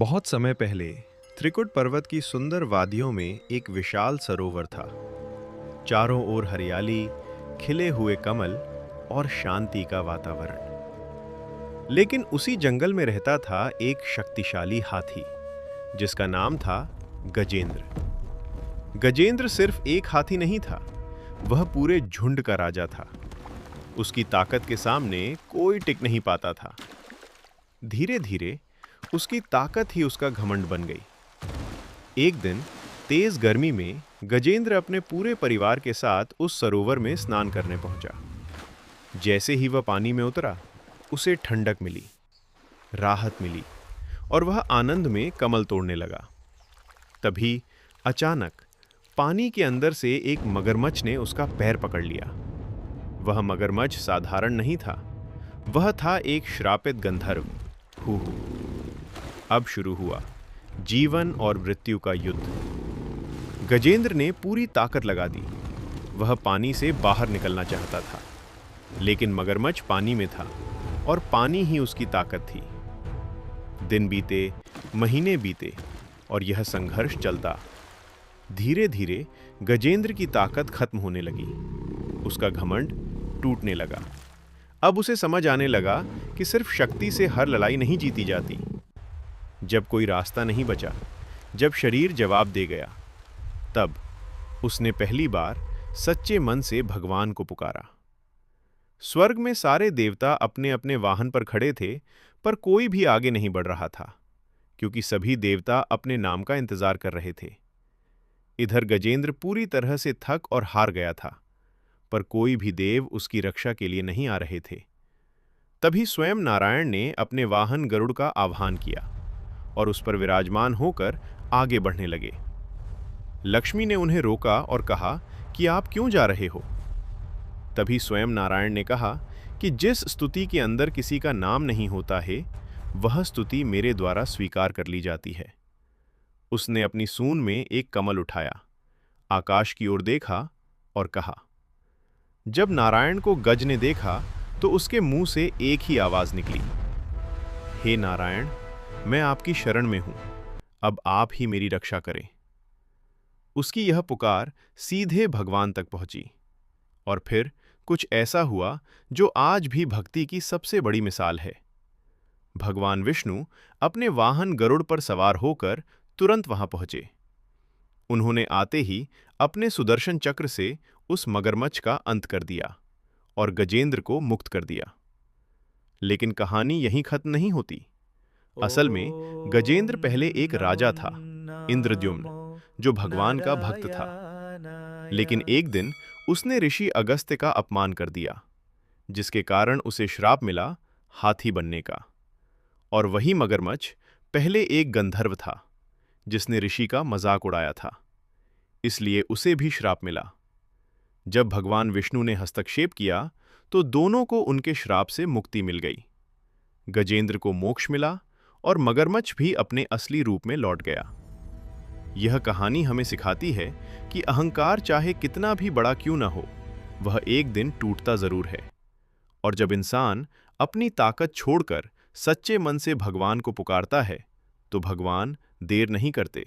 बहुत समय पहले त्रिकुट पर्वत की सुंदर वादियों में एक विशाल सरोवर था। चारों ओर हरियाली, खिले हुए कमल और शांति का वातावरण। लेकिन उसी जंगल में रहता था एक शक्तिशाली हाथी, जिसका नाम था गजेंद्र। गजेंद्र सिर्फ एक हाथी नहीं था, वह पूरे झुंड का राजा था। उसकी ताकत के सामने कोई टिक नहीं पाता था। धीरे धीरे उसकी ताकत ही उसका घमंड बन गई। एक दिन तेज गर्मी में गजेंद्र अपने पूरे परिवार के साथ उस सरोवर में स्नान करने पहुंचा। जैसे ही वह पानी में उतरा, उसे ठंडक मिली, राहत मिली और वह आनंद में कमल तोड़ने लगा। तभी अचानक पानी के अंदर से एक मगरमच्छ ने उसका पैर पकड़ लिया। वह मगरमच्छ साधारण नहीं था, वह था एक श्रापित गंधर्व, हूहू। अब शुरू हुआ जीवन और मृत्यु का युद्ध। गजेंद्र ने पूरी ताकत लगा दी। वह पानी से बाहर निकलना चाहता था, लेकिन मगरमच्छ पानी में था और पानी ही उसकी ताकत थी। दिन बीते, महीने बीते और यह संघर्ष चलता। धीरे धीरे गजेंद्र की ताकत खत्म होने लगी। उसका घमंड टूटने लगा। अब उसे समझ आने लगा कि सिर्फ शक्ति से हर लड़ाई नहीं जीती जाती। जब कोई रास्ता नहीं बचा, जब शरीर जवाब दे गया, तब उसने पहली बार सच्चे मन से भगवान को पुकारा। स्वर्ग में सारे देवता अपने अपने वाहन पर खड़े थे, पर कोई भी आगे नहीं बढ़ रहा था, क्योंकि सभी देवता अपने नाम का इंतजार कर रहे थे। इधर गजेंद्र पूरी तरह से थक और हार गया था, पर कोई भी देव उसकी रक्षा के लिए नहीं आ रहे थे। तभी स्वयं नारायण ने अपने वाहन गरुड़ का आह्वान किया और उस पर विराजमान होकर आगे बढ़ने लगे। लक्ष्मी ने उन्हें रोका और कहा कि आप क्यों जा रहे हो? तभी स्वयं नारायण ने कहा कि जिस स्तुति के अंदर किसी का नाम नहीं होता है, वह स्तुति मेरे द्वारा स्वीकार कर ली जाती है। उसने अपनी सूंड में एक कमल उठाया, आकाश की ओर देखा और कहा। जब नारायण को गज ने देखा तो उसके मुंह से एक ही आवाज निकली, हे नारायण, मैं आपकी शरण में हूं, अब आप ही मेरी रक्षा करें। उसकी यह पुकार सीधे भगवान तक पहुंची और फिर कुछ ऐसा हुआ जो आज भी भक्ति की सबसे बड़ी मिसाल है। भगवान विष्णु अपने वाहन गरुड़ पर सवार होकर तुरंत वहां पहुंचे। उन्होंने आते ही अपने सुदर्शन चक्र से उस मगरमच्छ का अंत कर दिया और गजेंद्र को मुक्त कर दिया। लेकिन कहानी यहीं खत्म नहीं होती। असल में गजेंद्र पहले एक राजा था, इंद्रद्युम्न, जो भगवान का भक्त था। लेकिन एक दिन उसने ऋषि अगस्त्य का अपमान कर दिया, जिसके कारण उसे श्राप मिला हाथी बनने का। और वही मगरमच्छ पहले एक गंधर्व था, जिसने ऋषि का मजाक उड़ाया था, इसलिए उसे भी श्राप मिला। जब भगवान विष्णु ने हस्तक्षेप किया तो दोनों को उनके श्राप से मुक्ति मिल गई। गजेंद्र को मोक्ष मिला और मगरमच्छ भी अपने असली रूप में लौट गया। यह कहानी हमें सिखाती है कि अहंकार चाहे कितना भी बड़ा क्यों न हो, वह एक दिन टूटता जरूर है। और जब इंसान अपनी ताकत छोड़कर सच्चे मन से भगवान को पुकारता है, तो भगवान देर नहीं करते,